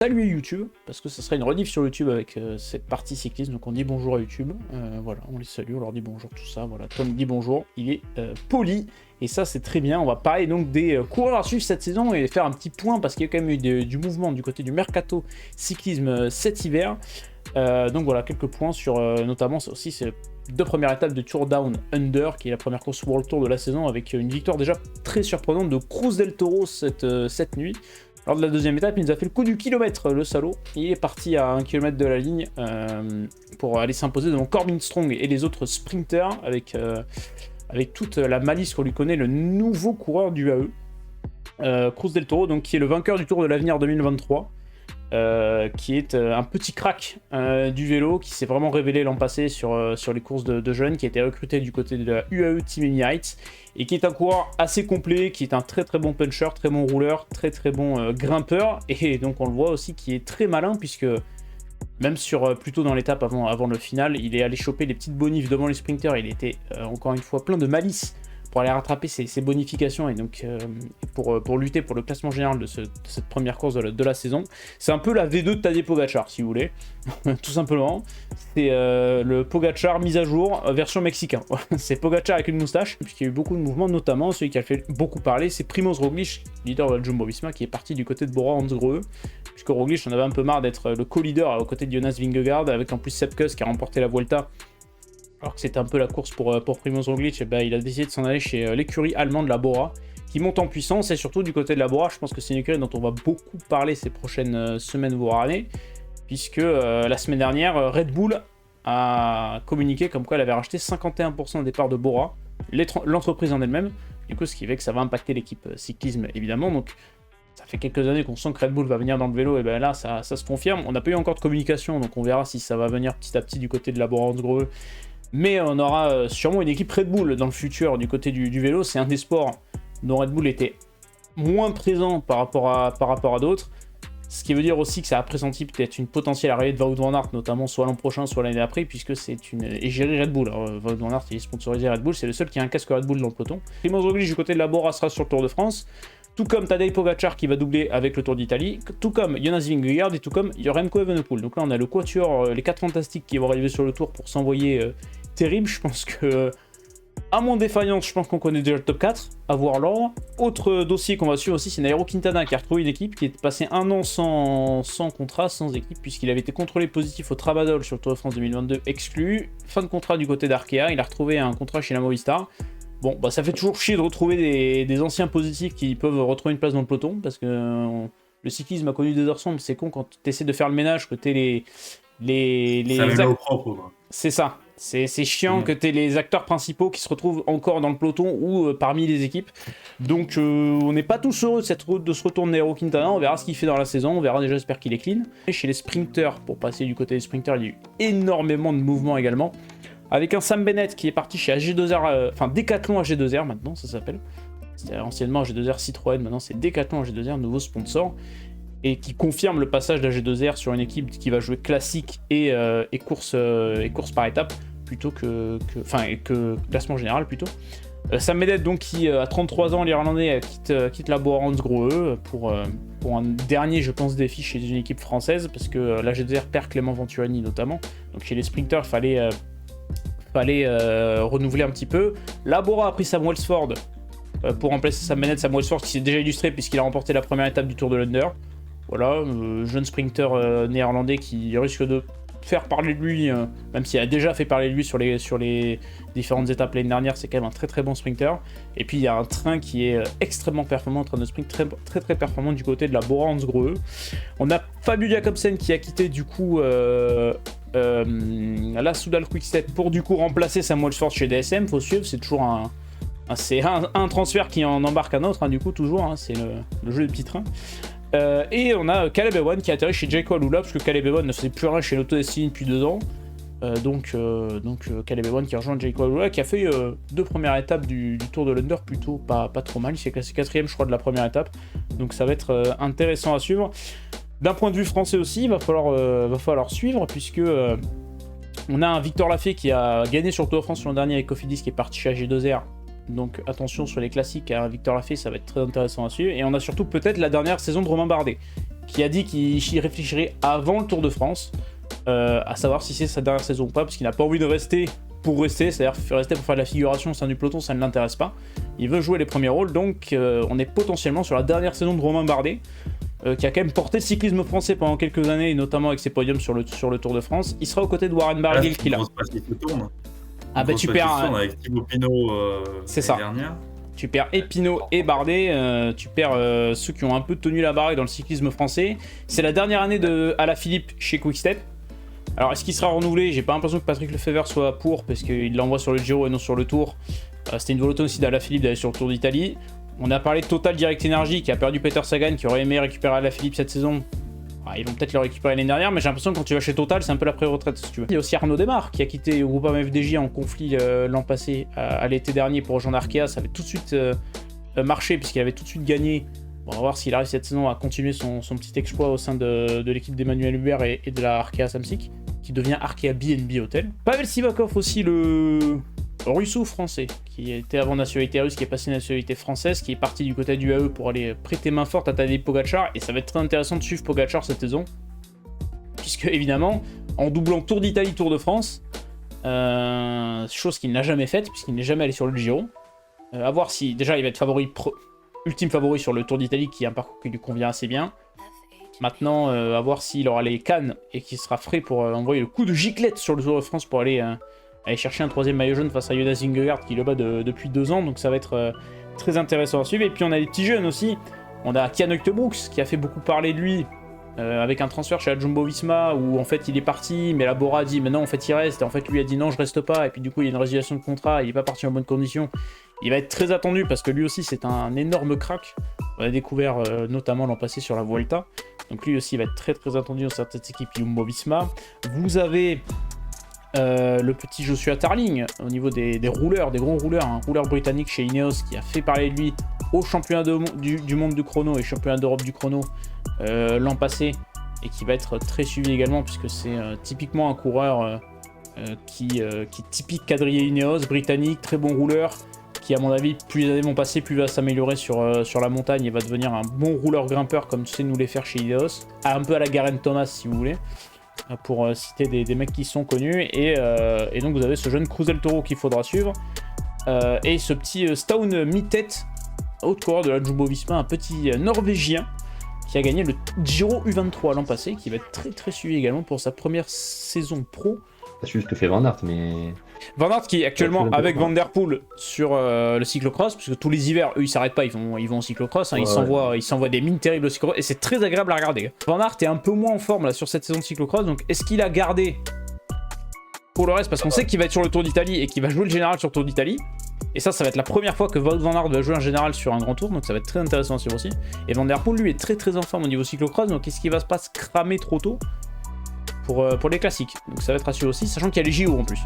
saluer YouTube, parce que ça sera une rediff sur YouTube avec cette partie cyclisme, donc on dit bonjour à YouTube, voilà, on les salue, on leur dit bonjour, tout ça, voilà, Tom dit bonjour, il est poli, et ça c'est très bien. On va parler donc des coureurs à suivre cette saison et faire un petit point, parce qu'il y a quand même eu du mouvement du côté du mercato cyclisme cet hiver, donc voilà, quelques points sur notamment aussi ces deux premières étapes de Tour Down Under, qui est la première course World Tour de la saison, avec une victoire déjà très surprenante de Cruz del Toro cette nuit. Lors de la deuxième étape, il nous a fait le coup du kilomètre, le salaud. Il est parti à 1 km de la ligne pour aller s'imposer devant Corbin Strong et les autres sprinters, avec toute la malice qu'on lui connaît, le nouveau coureur du AE. Cruz del Toro, donc, qui est le vainqueur du Tour de l'Avenir 2023. Qui est un petit crack du vélo, qui s'est vraiment révélé l'an passé sur les courses de jeunes, qui a été recruté du côté de la UAE Team Emirates, et qui est un coureur assez complet, qui est un très très bon puncher, très bon rouleur, très très bon grimpeur, et donc on le voit aussi qui est très malin, puisque même plutôt dans l'étape avant le final, il est allé choper les petites bonifs devant les sprinters. Il était encore une fois plein de malice pour aller rattraper ces bonifications, et donc pour lutter pour le classement général de cette première course de la saison. C'est un peu la V2 de Tadej Pogacar, si vous voulez, tout simplement. C'est le Pogacar mise à jour, version mexicain. C'est Pogacar avec une moustache, puisqu'il y a eu beaucoup de mouvements, notamment celui qui a fait beaucoup parler, c'est Primoz Roglic, leader de la Jumbo-Visma, qui est parti du côté de Bora-Hansgrohe, puisque Roglic en avait un peu marre d'être le co-leader aux côtés de Jonas Vingegaard, avec en plus Sepp Kuss qui a remporté la Vuelta. Alors que c'était un peu la course pour Primoz Roglic, et ben, il a décidé de s'en aller chez l'écurie allemande, la Bora, qui monte en puissance. Et surtout du côté de la Bora, je pense que c'est une écurie dont on va beaucoup parler ces prochaines semaines, voire années, puisque la semaine dernière, Red Bull a communiqué comme quoi elle avait racheté 51% des parts de Bora, l'entreprise en elle-même, du coup ce qui fait que ça va impacter l'équipe cyclisme évidemment. Donc ça fait quelques années qu'on sent que Red Bull va venir dans le vélo, et ben là ça se confirme. On n'a pas eu encore de communication, donc on verra si ça va venir petit à petit du côté de la Bora-Hansgrohe. Mais on aura sûrement une équipe Red Bull dans le futur du côté du vélo. C'est un des sports dont Red Bull était moins présent par rapport à d'autres. Ce qui veut dire aussi que ça a pressenti peut-être une potentielle arrivée de Wout van Aert, notamment soit l'an prochain, soit l'année d'après, puisque c'est une égérie Red Bull. Alors, Wout van Aert il est sponsorisé Red Bull, c'est le seul qui a un casque Red Bull dans le peloton. Primoz Roglic du côté de la Bora sera sur le Tour de France, tout comme Tadej Pogacar qui va doubler avec le Tour d'Italie, tout comme Jonas Vingegaard et tout comme Remco Evenepoel. Donc là on a le quatuor, les 4 fantastiques qui vont arriver sur le Tour pour s'envoyer terrible. Je pense que, à mon défaillance, je pense qu'on connaît déjà le top 4, à voir l'ordre. Autre dossier qu'on va suivre aussi, c'est Nairo Quintana qui a retrouvé une équipe, qui est passé un an sans contrat, sans équipe, puisqu'il avait été contrôlé positif au Tramadol sur le Tour de France 2022, exclu. Fin de contrat du côté d'Arkea, il a retrouvé un contrat chez la Movistar. Bon, bah ça fait toujours chier de retrouver des anciens positifs qui peuvent retrouver une place dans le peloton, parce que le cyclisme a connu des heures sombres. C'est con quand tu essaies de faire le ménage, que t'es ça met au propre, quoi. C'est ça. C'est chiant que t'aies les acteurs principaux qui se retrouvent encore dans le peloton ou parmi les équipes. Donc on n'est pas tous heureux de cette route de ce retour de Nairo Quintana. On verra ce qu'il fait dans la saison. On verra déjà, j'espère qu'il est clean. Et chez les sprinters, pour passer du côté des sprinters, il y a eu énormément de mouvements également. Avec un Sam Bennett qui est parti chez AG2R, enfin Decathlon AG2R maintenant, ça s'appelle. C'était anciennement AG2R Citroën, maintenant c'est Decathlon AG2R, nouveau sponsor. Et qui confirme le passage d'AG2R sur une équipe qui va jouer classique et course par étape, plutôt que classement général plutôt. Sam Bennett, donc, qui à 33 ans, l'Irlandais, quitte la Bora-Hansgrohe pour un dernier, je pense, défi chez une équipe française, parce que l'AG2R perd Clément Venturini notamment. Donc chez les sprinters, il fallait renouveler un petit peu. La Bora a pris Sam Welsford pour remplacer Sam Bennett. Sam Welsford qui s'est déjà illustré puisqu'il a remporté la première étape du Tour de l'Under. Voilà, jeune sprinter néerlandais qui risque de faire parler de lui, même s'il a déjà fait parler de lui sur les différentes étapes l'année dernière. C'est quand même un très très bon sprinter. Et puis il y a un train qui est extrêmement performant, un train de sprint très très très performant du côté de la Bora-Hansgrohe. On a Fabio Jakobsen qui a quitté du coup la Soudal Quickstep pour du coup remplacer Sam Welsford chez DSM. Faut suivre, c'est toujours un transfert qui en embarque un autre, hein, du coup toujours, hein, c'est le jeu des petits trains. Et on a Caleb Ewan qui a atterri chez Jayco Alula, parce que Caleb Ewan ne faisait plus rien chez Lotto Destiny depuis 2 ans. Donc Caleb Ewan qui rejoint Jayco Alula, qui a fait 2 premières étapes du Tour de l'Under plutôt pas trop mal. Il s'est classé 4ème, je crois, de la première étape. Donc ça va être intéressant à suivre. D'un point de vue français aussi, il va falloir suivre, puisque on a un Victor Lafay qui a gagné sur le Tour de France l'an dernier avec Cofidis, qui est parti chez AG2R. Donc attention sur les classiques à Victor Lafay, ça va être très intéressant à suivre. Et on a surtout peut-être la dernière saison de Romain Bardet, qui a dit qu'il réfléchirait avant le Tour de France, à savoir si c'est sa dernière saison ou pas, parce qu'il n'a pas envie de rester pour rester, c'est-à-dire rester pour faire de la figuration au sein du peloton, ça ne l'intéresse pas. Il veut jouer les premiers rôles, donc on est potentiellement sur la dernière saison de Romain Bardet, qui a quand même porté le cyclisme français pendant quelques années, et notamment avec ses podiums sur le Tour de France. Il sera aux côtés de Warren Barguil qui l'a. Ah bah tu perds avec Thibaut Pinot c'est ça. Dernière. Tu perds et Pinot et Bardet, tu perds ceux qui ont un peu tenu la baraque dans le cyclisme français. C'est la dernière année de Alaphilippe chez Quick-Step. Alors est-ce qu'il sera renouvelé? J'ai pas l'impression que Patrick Lefevere soit pour, parce qu'il l'envoie sur le Giro et non sur le Tour. C'était une volonté aussi d'Alaphilippe d'aller sur le Tour d'Italie. On a parlé de Total Direct Energy qui a perdu Peter Sagan, qui aurait aimé récupérer Alaphilippe cette saison. Ils vont peut-être le récupérer l'année dernière, mais j'ai l'impression que quand tu vas chez Total, c'est un peu la pré-retraite si tu veux. Il y a aussi Arnaud Desmar qui a quitté Groupama FDJ en conflit l'an passé, à l'été dernier pour rejoindre Arkea. Ça avait tout de suite marché puisqu'il avait tout de suite gagné. Bon, on va voir s'il arrive cette saison à continuer son petit exploit au sein de l'équipe d'Emmanuel Hubert et de la Arkea Samsic, qui devient Arkea B&B Hotel. Pavel Sivakov aussi, le russo français, qui était avant nationalité russe, qui est passé nationalité française, qui est parti du côté du AE pour aller prêter main forte à Tadej Pogacar, et ça va être très intéressant de suivre Pogacar cette saison, puisque évidemment, en doublant Tour d'Italie, Tour de France, chose qu'il n'a jamais faite, puisqu'il n'est jamais allé sur le Giro, à voir si, déjà il va être ultime favori sur le Tour d'Italie, qui est un parcours qui lui convient assez bien. Maintenant, à voir s'il aura les cannes, et qu'il sera frais pour envoyer le coup de giclette sur le Tour de France pour aller chercher un troisième maillot jaune face à Jonas Vingegaard qui le bat depuis 2 ans, donc ça va être très intéressant à suivre. Et puis on a des petits jeunes aussi, on a Kian Uijtdebroeks qui a fait beaucoup parler de lui avec un transfert chez la Jumbo-Visma où en fait il est parti, mais la Bora a dit mais non en fait il reste, et en fait lui a dit non je reste pas, et puis du coup il y a une résiliation de contrat, il est pas parti en bonne condition. Il va être très attendu parce que lui aussi c'est un énorme crack, on l'a découvert notamment l'an passé sur la Vuelta, donc lui aussi il va être très très attendu dans certaines équipes Jumbo-Visma. Vous avez le petit Joshua Tarling au niveau des rouleurs, des gros rouleurs, un rouleur britannique chez Ineos qui a fait parler de lui au championnat du monde du chrono et championnat d'Europe du chrono l'an passé, et qui va être très suivi également puisque c'est typiquement un coureur qui est typique quadrillé Ineos, britannique, très bon rouleur, qui à mon avis plus les années vont passer, plus il va s'améliorer sur la montagne et va devenir un bon rouleur grimpeur comme tu sais nous les faire chez Ineos, un peu à la Geraint Thomas si vous voulez, pour citer des mecs qui sont connus, et donc vous avez ce jeune Cruz del Toro qu'il faudra suivre, et ce petit Stone Mittet, autre coureur de la Jumbo-Visma, un petit Norvégien qui a gagné le Giro U23 l'an passé, qui va être très très suivi également pour sa première saison pro. Pas suivi ce que fait Van Aert, mais... Van Aert qui est actuellement avec Van Der Poel sur le cyclocross, puisque tous les hivers, eux ils s'arrêtent pas, ils vont au cyclocross, hein, ils s'envoient des mines terribles au cyclocross, et c'est très agréable à regarder. Van Aert est un peu moins en forme là sur cette saison de cyclocross, donc est-ce qu'il a gardé pour le reste, parce qu'on sait qu'il va être sur le Tour d'Italie et qu'il va jouer le général sur le Tour d'Italie, et ça va être la première fois que Wout van Aert va jouer un général sur un grand tour, donc ça va être très intéressant à suivre aussi. Et Van Der Poel lui est très très en forme au niveau cyclocross, donc est-ce qu'il va pas se cramer trop tôt pour les classiques, donc ça va être à suivre aussi, sachant qu'il y a les JO en plus.